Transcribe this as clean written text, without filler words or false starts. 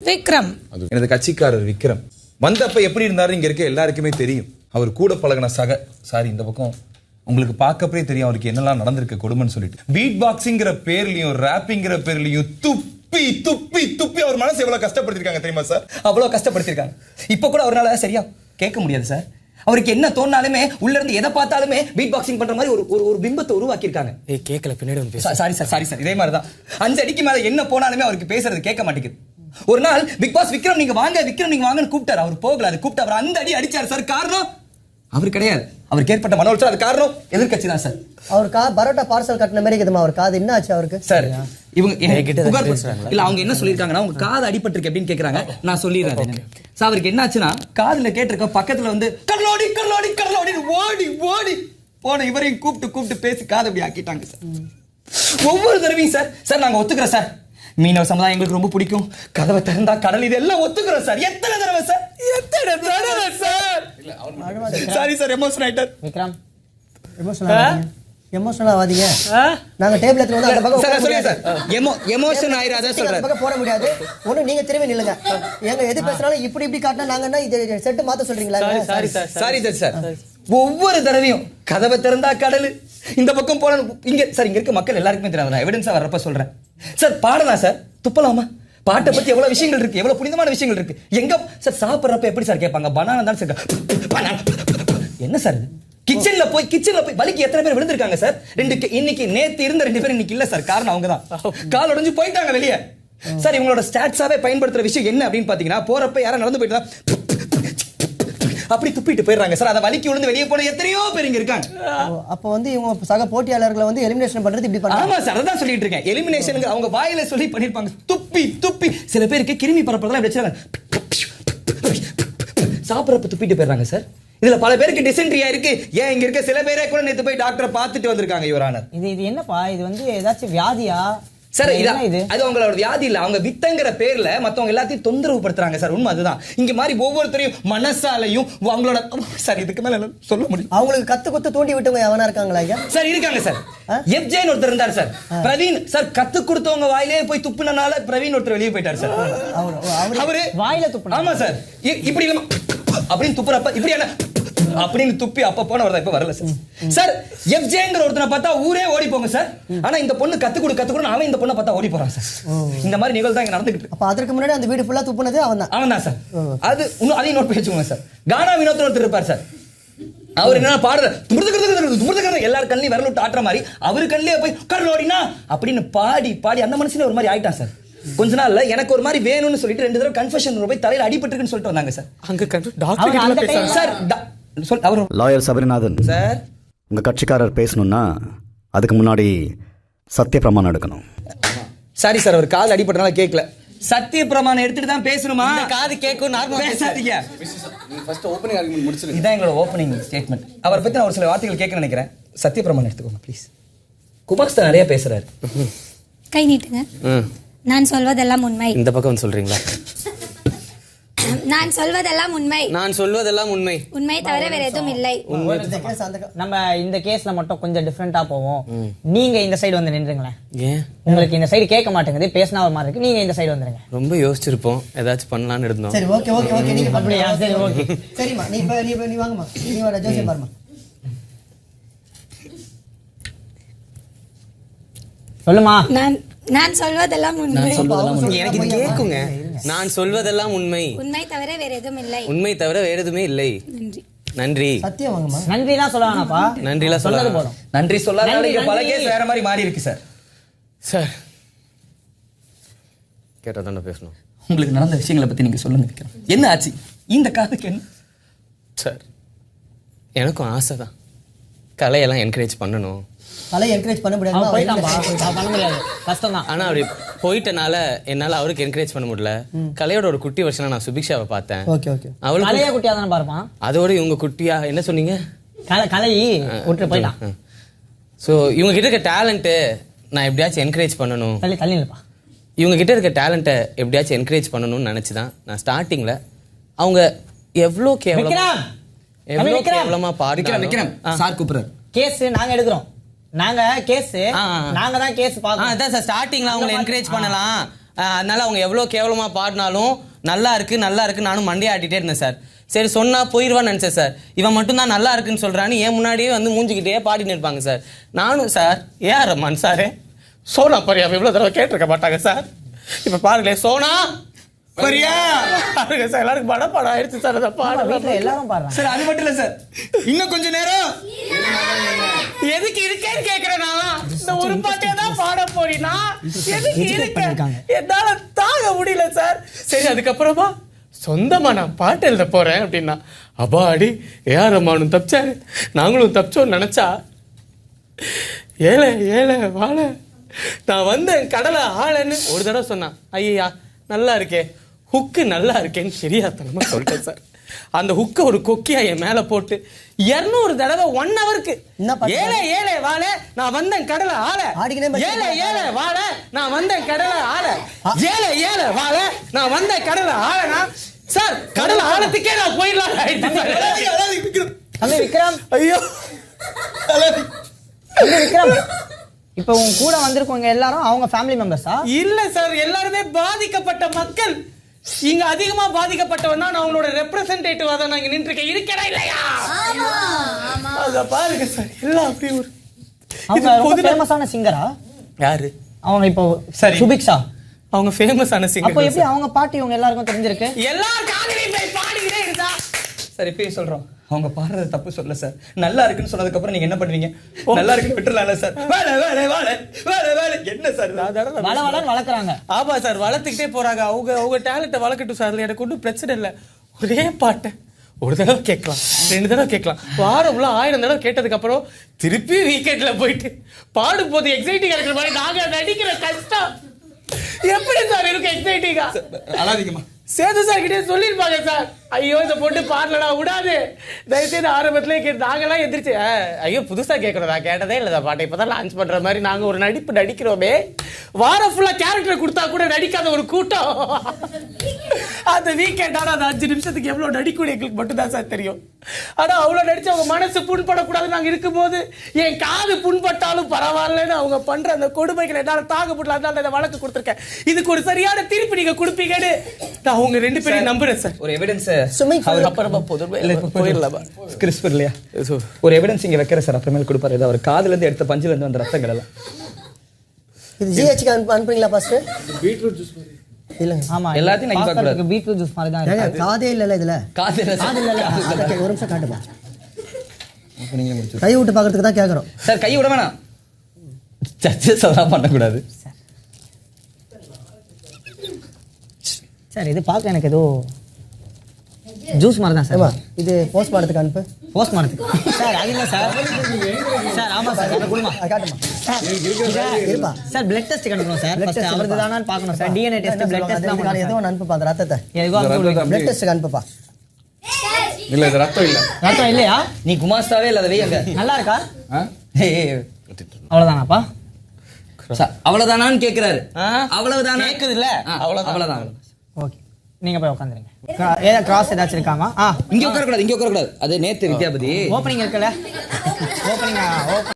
விக்ரம் எனது கட்சிக்காரர் விக்ரம் வந்தப்ப எப்படி இருந்தாரு இங்க இருக்க எல்லாருக்குமே தெரியும். அவர் கூட பழகின சாரி இந்த பக்கம் உங்களுக்கு பார்க்கப்பே தெரியும் அவருக்கு என்னெல்லாம் நடந்திருக்கு கொடுமைன்னு சொல்லிட்டு. பீட் பாக்ஸிங்கிற பேர்லயும் ராப்பிங்கிற பேர்லயும் துப்பி துப்பி துப்பி அவர் மனசு எவ்வளவு கஷ்டப்படுத்திருக்காங்க தெரியுமா சார்? அவ்வளவு கஷ்டப்படுத்திருக்காங்க. இப்ப கூட அவரால சரியா கேட்க முடியாது சார். அவருக்கு என்ன தோணாலுமே உள்ள இருந்து எதை பார்த்தாலுமே பீட் பாக்ஸிங் பண்ற மாதிரி ஒரு பிம்பத்தை உருவாக்கி இருக்காங்க. கேட்கல பின்னாடி வந்து சாரி சார் இதே மாதிரி தான் 5 அடிக்கு மேல என்ன போனாலுமே அவருக்கு பேசுறது கேட்க மாட்டேங்குது. ஒரு நாள் பிக் பாஸ் விக்ரம் நீங்க வாங்கன்னு கூப்பிட்டாரு. அவர் போகல. அது கூப்பிட்டு அவர் அந்த அடி அடிச்சாரு சார். காரணம் அவர் கிடையாது. அவருக்கு ஏற்பட்ட மன உளைச்சல். அது காரணம் எதிர்க்கட்சி தான் சார். அவர் பரோட்டா பார்சல் கட்டின மாதிரி இருக்குதுமா. அவர் காது என்ன ஆச்சு அவருக்கு? சார் இவங்க இல்ல அவங்க என்ன சொல்லிருக்காங்கன்னா உங்க காது அடிபட்டிருக்கு அப்படின்னு கேக்குறாங்க. நான் சொல்லிடுறேன் சார். அவருக்கு என்ன ஆச்சுன்னா காதுல கேட்டிருக்க பக்கத்துல வந்து கர்லோடி கர்லோடி கர்லோடி ஓடி ஓடி போன இவரையும் கூப்பிட்டு பேசி காது அப்படி ஆக்கிட்டாங்க சார். ஒவ்வொரு தடவையும் சார் நாங்க ஒத்துக்கிறோம் சார். மீனவ சமுதாயம் எங்களுக்கு ரொம்ப பிடிக்கும். கதவை திறந்தா கடல் இதெல்லாம் ஒத்துக்கிறோம் சார். எத்தனை தடவை சார்? சாரி சார் எமோஷன் ஆயிட்டார். விக்ரம் எமோஷனல் ஆவாதீங்க. நாங்க டேபிள் எடுத்து வந்து அந்த பக்கம் சார் சொல்லுங்க சார். எமோஷன் ஆயிராத சொல்றேன். பக்கம் போட முடியாது. ஒண்ணு நீங்க திரும்பி நில்லுங்க. எங்க எது பேசினாலும் இப்படி காட்டினா நாங்க என்ன இது செட் மாத்த சொல்றீங்களா? Sorry sir. ஒவ்வொரு தடவையும் கதவை திறந்தா கடல் இந்த பக்கம் போன இங்க சார் இங்க இருக்க மக்கள் எல்லாருக்குமே தெரியாது. எவிடன்ஸா வர்றப்ப சொல்றேன் சார். பாடலாம் சார். துப்பலாமா? பாட்டை பத்தி எவ்வளவு விஷயங்கள் இருக்கு. எவ்வளவு புனிதமான விஷயங்கள் இருக்கு. எங்க சார் சாப்பிடுறப்ப எப்படி சார் கேட்பாங்க? பனானா தான் சார். என்ன சார் இது? கிச்சன்ல போய் வலிக்கு எத்தனை பேர் விழுந்திருக்காங்க சார்? இன்னைக்கு நேத்து இருந்த 2 பேர் இன்னைக்கு இல்ல சார். காரணம் அவங்க தான் கால் உடைஞ்சு போயிட்டாங்க வெளியே சார். இவங்களோட ஸ்டாட்ஸாவே பயன்படுத்துற விஷயம் என்ன அப்படின்னு பாத்தீங்கன்னா போறப்ப யாரும் நடந்து போயிட்டு அப்படி துப்பிட்டு போயிடுறாங்க சார். அதை வலிக்கு விழுந்து வெளியே போன எத்தனையோ பேர் இங்க இருக்காங்க. அப்ப வந்து இவங்க சக போட்டியாளர்களை வந்து எலிமினேஷன் பண்றது இப்படி பண்ணாங்க. ஆமா சார் அதான் சொல்லிட்டு இருக்கேன். எலிமினேஷன் அவங்க வாயில சொல்லி பண்ணிருப்பாங்க. துப்பி சில பேருக்கு கிருமி பரப்புறதெல்லாம் வச்சிருக்காங்க. சாப்பிடறப்ப துப்பிட்டு போயிடுறாங்க சார். இதுல பல பேருக்கு டிசென்ட்ரியா இருக்கு. ஏன் இங்க இருக்க சில பேரே கூட நேத்து போய் டாக்டரை பார்த்துட்டு வந்திருக்காங்க. யுவரானர் இது என்னப்பா? இது வந்து ஏதாச்சும் வியாதியா சார்? அது அவங்களோட வியாதி இல்ல. அவங்க வித்தங்கிற பேர்ல மத்தவங்க எல்லாத்தையும் தொந்தரவு படுத்துறாங்க சார். உண்மை அதுதான். இங்க மாதிரி ஒவ்வொருத்தரையும் மனசாலையும் அவங்களோட சார் இதுக்கு மேல சொல்ல முடியும். அவங்களுக்கு கத்து குத்து தூண்டி விட்டவங்க எவனா இருக்காங்களா சார்? இருக்காங்க சார். எஃப்ஜேன்னு ஒருத்தர் இருந்தார் சார். பிரவீன் சார் கத்து கொடுத்தவங்க வாயிலே போய் துப்புனனால பிரவீன் ஒருத்தர் வெளியே போயிட்டார் சார். அவரு வாயில துப்புனா? ஆமா சார். இப்படி அப்படின்னு துப்புறப்ப இப்படியான அப்படின்னு துப்பி அப்ப போன வரதா இப்ப வரல சார். சார் எஃப்ஜேங்கிற ஒருத்தனை பார்த்தா ஊரே ஓடி போங்க சார். ஆனா இந்த பொண்ணு கத்து கொடு அவன் இந்த பொண்ணை பார்த்தா ஓடி போறான் சார். இந்த மாதிரி நிகழ்வு தான் இங்க நடந்துகிட்டு. அப்ப அதற்கு முன்னாடி அந்த வீடு ஃபுல்லா துப்புனது அவன் தான் சார். அது இன்னும் அதையும் நோட் பண்ணி வச்சுக்கோங்க சார். கானா வினோத் ஒருத்தர் இருப்பார் சார். அவர் என்ன பாடுற எல்லாரும் கண்ணிலையும் விரல் விட்டு ஆட்டுற மாதிரி அவரு கண்ணிலே போய் கர்லோடினா அப்படின்னு பாடி அந்த மனுஷனே ஒரு மாதிரி ஆயிட்டான் சார். கொஞ்ச நாள்ல எனக்கு ஒரு மாதிரி வேணும்னு சொல்லிட்டு 2 தடவை கன்ஃபெஷன் போய் தலையில அடிபட்டுருக்குன்னு சொல்லிட்டு வந்தாங்க சார். அங்க doctor sir lawyer Sabarinathan sir, உங்க கட்சிக்காரர் பேசணும்னா அதுக்கு முன்னாடி சத்திய பிரமாணம் எடுக்கணும். சாரி சார் அவர் காது அடிபட்டனால கேட்கல. சத்திய பிரமாணம் எடுத்துட்டு தான் பேசணுமா? காது கேட்கும். பேசாதீங்க. இதான் எங்களோட ஓப்பனிங் ஸ்டேட்மெண்ட். அவரை பத்தி நான் ஒரு சில வார்த்தைகள் கேட்க நினைக்கிறேன். சத்திய பிரமாணம் எடுத்துக்கோங்க ப்ளீஸ். குபாக்ஸ் தான் நிறைய பேசுறாரு. கை நீட்டுங்க. நான் சொல்வதெல்லாம் உண்மை. இந்த பக்கம் சொல்றீங்களா? நான் சொல்வதெல்லாம் உண்மை. நான் சொல்வதெல்லாம் உண்மை. உண்மை தவிர வேற எதுவும் இல்லை. நம்ம இந்த கேஸ்ல மட்டும் கொஞ்சம் டிஃபரெண்டா போவோம். நீங்க இந்த சைடு வந்து நின்றுங்களேன். ஏன் உங்களுக்கு இந்த சைடு கேட்க மாட்டேங்குது. பேசினா ஒரு மாதிரி இருக்கு. நீங்க இந்த சைடு வந்துருங்க. ரொம்ப யோசிச்சிருப்போம். ஏதாச்சும் பண்ணலாம்னு இருந்தோம். சரி ஓகே நீங்க அப்படியா? சரி ஓகே. சரிமா நீ வாங்கம்மா. நீ வர ஜோசியம் பாருமா. சொல்லுமா. நான் சொல்வதெல்லாம் உண்மை. எனக்கு இது கேக்குங்க. நான் சொல்வதெல்லாம் உண்மை. உண்மை தவிர வேற எதுவும் இல்லை. உண்மை தவிர வேற எதுவுமே இல்லை. நன்றி. சத்தியம் வாங்கம்மா. நன்றிலாம் சொல்ல வேணாப்பா. நன்றிலாம் சொல்லாத போறோம். நன்றி சொல்லாத பல கேஸ் வேற மாதிரி மாறி இருக்கு சார். சார் கேட்டா தானே பேசணும். உங்களுக்கு நடந்த விஷயங்களை பத்தி நீங்க சொல்லுங்க. என்ன ஆச்சு இந்த காதுக்கு? என்ன சார் எனக்கும் ஆசை தான் கலையெல்லாம் என்கரேஜ் பண்ணணும். கலை என்கரேஜ் பண்ண முடியாது. பண்ண முடியாது. கஷ்டம் தான். ஆனா அப்படி போயிட்டனால என்னால அவருக்கு என்கரேஜ் பண்ண முடியல. கலையோட ஒரு குட்டி வருஷனா நான் சுபிக்ஷாவை பார்த்தேன். அவளுக்கு கலையா குட்டியா தானே பாருப்பான். அதோட இவங்க குட்டியா என்ன சொன்னீங்க? கலை விட்டு போயிட்டான். ஸோ இவங்க கிட்ட இருக்க டேலண்ட்டு நான் எப்படியாச்சும் என்கரேஜ் பண்ணணும். தள்ளி இல்லப்பா. இவங்க கிட்ட இருக்க டேலண்ட்டை எப்படியாச்சும் என்கரேஜ் பண்ணணும்னு நினைச்சுதான் நான் ஸ்டார்டிங்ல அவங்க எவ்வளோ கேவலமா விக்ரம் சார் கூப்பிடுறாரு. கேஸ் நாங்க எடுக்கிறோம். நாங்க தான் கேஸ் அதான் சார் ஸ்டார்டிங்ல அவங்களை என்கரேஜ் பண்ணலாம். அதனால அவங்க எவ்வளோ கேவலமாக பாடினாலும் நல்லா இருக்கு நானும் மண்டையை ஆட்டிகிட்டே இருந்தேன் சார். சரி சொன்னா போயிடுவான்னு நினச்சேன் சார். இவன் மட்டும்தான் நல்லா இருக்குன்னு சொல்கிறான்னு என் முன்னாடியே வந்து மூஞ்சிக்கிட்டே பாடின்னு இருப்பாங்க சார். நானும் சார் ஏஆர் ரஹ்மான் சார் சோனா பரியா இவ்வளோ தடவை கேட்டிருக்க மாட்டாங்க சார். இப்போ பாருங்களேன் சோனா பரியா பாருங்க சார் எல்லாருக்கும் படம் ஆயிடுச்சு சார். அதை பாடல எல்லாரும் பாடுறாங்க சார். அது மட்டும் இல்ல சார், இன்னும் கொஞ்ச நேரம் எதுக்கு இருக்கேன்னு கேக்குறேன். இந்த ஒரு பாட்டே தான் பாட போறீனா எதுக்கு இருக்க என்னால தாங்க முடியல சார். சரி அதுக்கப்புறமா சொந்தமா நான் பாட்டு எழுத போறேன் அப்படின்னா அபாடி ஏஆர் ரஹ்மானும் தப்பிச்சாரு நாங்களும் தப்பிச்சோன்னு நினைச்சா ஏழை ஏழை வாழ நான் வந்தேன் கடலை ஆளன்னு ஒரு தடவை சொன்னான். ஐயா நல்லா இருக்கே ஹுக்கு நல்லா இருக்கேன்னு தெரியாதனமா சொல்லிட்டேன் சார். அந்த ஹுக்க ஒரு கொக்கியா என் மேல போட்டு 200 தடவை 1 ஹவருக்கு ஏழை ஏழை வாழ நான் வந்தேன் கடலை ஆள ஏழை ஏழை வாழ நான் வந்தேன் கடலை ஆள ஏழை ஏழை வாழ நான் வந்தேன் கடலை ஆளனா சார் கடலை ஆழத்துக்கே நான் போயிடலாம். விக்ரம் ஐயோ விக்ரம் இப்போ உங்க கூட வந்திருக்கவங்க எல்லாரும் அவங்க ஃபேமிலி மெம்பர்ஸா? இல்ல சார் எல்லாருமே பாதிக்கப்பட்ட மக்கள். இங்க அதிகமா பாதிக்கப்பட்டவன் தான் நான் அவங்களோட ரெப்ரசன்டேட்டிவா தான் நான் இங்க நின்றுருக்கேன். இருக்கடா இல்லையா? அத பாருங்க சார் எல்லாம் அப்படியே ஒரு அவங்க ரொம்ப ஃபேமஸான சிங்கரா? யாரு அவங்க இப்போ சரி சுபிக்ஷா அவங்க ஃபேமஸான சிங்கர். அப்போ எப்படி அவங்க பாட்டு இவங்க எல்லாருக்கும் தெரிஞ்சிருக்கு? எல்லாரும் காதுலயும் போய் பாடிக்கிட்டே இருந்தா சார். இப்பயும் சொல்றோம், அவங்க பாடுறது தப்பு சொல்ல சார். நல்லா இருக்குன்னு சொன்னதுக்கு அப்புறம் நீங்க என்ன பண்ணுவீங்க? நல்லா இருக்குன்னு விட்டுறலாம்ல சார். வேலை வேலை வேலை வேலை வேலை என்ன சார் வளவளன்னு வளர்க்குறாங்க. ஆமா சார் வளர்த்துக்கிட்டே போறாங்க. அவங்க டேலண்ட்டை வளர்க்கட்டும் சார். எனக்கு ஒன்றும் பிரச்சனை இல்லை. ஒரே பாட்டை ஒரு தடவை கேட்கலாம் 2 தடவை கேட்கலாம் வாரம் உள்ள 1000 தடவை கேட்டதுக்கு அப்புறம் திருப்பி வீக்கெண்ட்ல போயிட்டு பாடும் போது எக்ஸைட்டிங்கா இருக்கிற மாதிரி நாங்க நடிக்கிற கஷ்டம் எப்படி சார் இருக்கு? எக்ஸைட்டிங்கா அழாதீங்கம்மா. சேது சார் கிட்டே சொல்லிருப்பாங்க சார். ஐயோ இந்த பொண்ணு பாடலடா விடாது தயவுசெய்து ஆரம்பத்திலே கேட்டு நாங்கெல்லாம் எந்திரிச்சு ஐயோ புதுசா கேட்கறோம் நான் கேட்டதே இல்லை பாட்டை இப்பதான் லான்ச் பண்ற மாதிரி நாங்க ஒரு நடிக்கிறோமே வாரம் ஃபுல்லா கேரக்டர் கொடுத்தா கூட நடிக்காத ஒரு கூட்டம். அந்த வீக்கெண்ட் ஆனா அந்த 5 நிமிஷத்துக்கு எவ்வளவு நடிக்கூட எங்களுக்கு மட்டும்தான் சார் தெரியும். ஆனா அவ்வளவு நடிச்சு அவங்க மனசு புண்படக்கூடாது நாங்க இருக்கும்போது என் காது புண்பட்டாலும் பரவாயில்லன்னு அவங்க பண்ற அந்த கொடுமைகளை என்னால தாங்க முடியல. அதனால இந்த வழக்கு கொடுத்துருக்கேன். இதுக்கு ஒரு சரியான தீர்ப்பு நீங்க கொடுப்பீங்கன்னு நான் அவங்க 2 பேரையும் நம்புறேன் சார். ஒரு எவிடன்ஸ் அப்புறமா போயிடலாமா கிறிஸ்பர் இல்லையா? ஒரு எவிடன்ஸ் இங்க வைக்கிற சார். அப்புறமேல் கொடுப்பாரு. அவர் காதுல இருந்து எடுத்த பஞ்சில இருந்து வந்த ரத்தங்கள் எல்லாம் இது ஜிஹெச்க்கு அனுப்புறீங்களா பாஸ்டர்? பீட்ரூட் ஜூஸ் மாதிரி இல்லங்க. ஆமா எல்லாத்தையும் நீங்க பார்க்க கூடாது. பீட்ரூட் ஜூஸ் மாதிரி தான் இருக்கு. காதே இல்லல இதுல. காது இல்ல இல்ல. ஒரு நிமிஷம் காட்டுப்பா. இப்போ நீங்க முடிச்சு கை விட்டு பார்க்கிறதுக்கு தான் கேக்குறோம். சார். கை விட வேணாம். சர்ச்சஸ் அதெல்லாம் பண்ணக்கூடாது சார். இது பார்க்க எனக்கு ஏதோ ஜூஸ் மாதிரி தான் சார். இது போஸ்ட் மார்ட்டத்துக்கு அனுப்பு. போஸ்ட் மார்ட்டத்துக்கு சார் அது இல்லை சார். சார் ஆமா சார் அதை கொடுமா காட்டுமா. இருப்பா சார். பிளட் டெஸ்ட் கண்டுக்கணும் சார். ஃபர்ஸ்ட் அவரது தானான்னு பார்க்கணும் sir. DNA test blood test தான் ஏதோ ஒன்று அனுப்புப்பா. அந்த ரத்தத்தை பிளட் டெஸ்ட்டுக்கு அனுப்புப்பா. இல்ல இது ரத்தம் இல்ல. ரத்தம் இல்லையா? நீ குமாஸ்தாவே இல்லாத வை அங்க. நல்லா இருக்கா? அவ்வளவுதானாப்பா? அவ்வளவுதானான்னு கேக்குறாரு. அவ்வளவுதானா கேக்குது இல்ல? அவ்வளவுதான். ஓகே நீங்க போய் உட்காந்துருங்க. ஏதா கிராஸ் ஏதாச்சும் இருக்காமா? இங்க உட்கார கூடாது. அது நேத்து வித்யாபதி ஓப்பனிங் இருக்குல்ல? ஓப்பனிங்